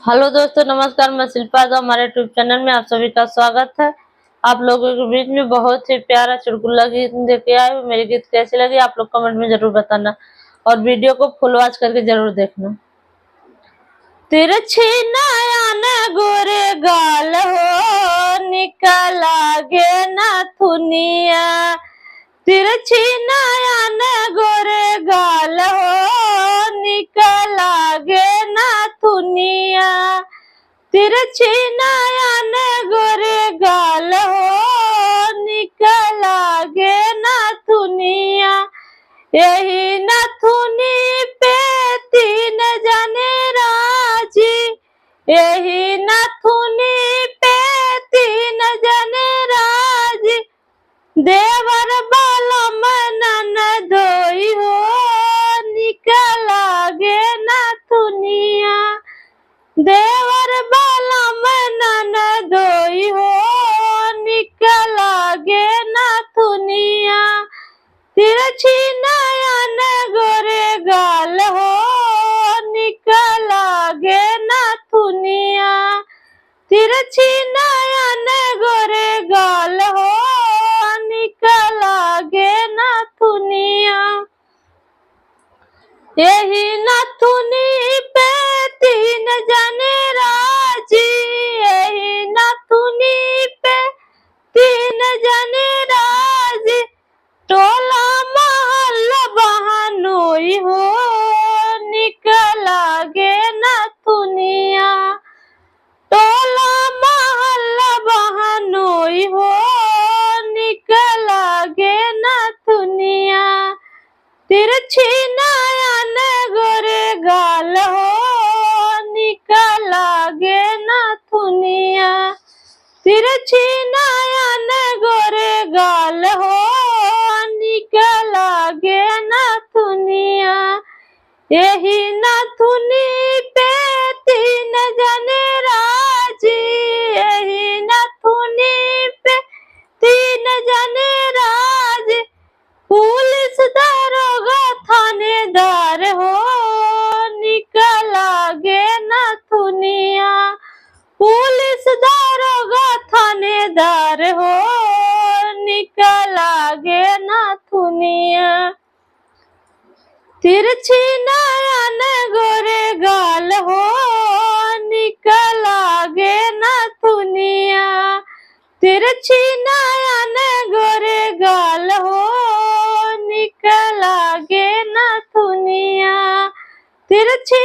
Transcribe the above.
Hello दोस्तों, नमस्कार। मैं शिल्पा तो हमारे यूट्यूब चैनल में आप सभी का स्वागत है। आप लोगों के बीच में बहुत ही प्यारा चुटकुला गीत लेके आए हूँ। मेरे गीत कैसे लगे आप लोग कमेंट में जरूर बताना और वीडियो को फुल वॉच करके जरूर देखना। तिरछी नयन गोरे गाल हो, निकल आगे नथुनिया। तिरछी नयन गोरे गाल हो, निकल आगे नथुनिया। तिरछी नयन गोरे गाल हो, निकल आगे नथुनिया। यही नथुनी पे तीन जने राजी, यही नथुनी पे तीन जने राजी। देवर बालम ननदोई हो, निकल आगे नथुनिया। देवर बालम ननदोई हो, निकल आगे नथुनिया। तिरछी नयन गोरे गाल हो, निकल आगे नथुनिया। तिरछी नयन गोरे गाल हो, निकल आगे नथुनिया। यही नथुनी पे तीन जने राजी, यही नथुनी पे तीन जने राजी। टोला महल बहनोई हो, निकल आगे नथुनिया। टोला महल बहनोई हो, निकल आगे नथुनिया। तिरछी नयन गोरे गाल हो, निकल आगे नथुनिया। तिरछी नयन गोरे गाल हो, निकल आगे नथुनिया। यही नथुनी पे तीन जने राजी, यही नथुनी पे तीन जने राजी। पुलिस दरोगा थानेदार हो, निकल आगे नथुनिया। पुलिस दरोगा थानेदार हो, निकल आगे नथुनिया। तिरछी नयन गोरे गाल हो, निकल आगे नथुनिया। तिरछी नयन गोरे गाल हो, निकल आगे नथुनिया। तिरछी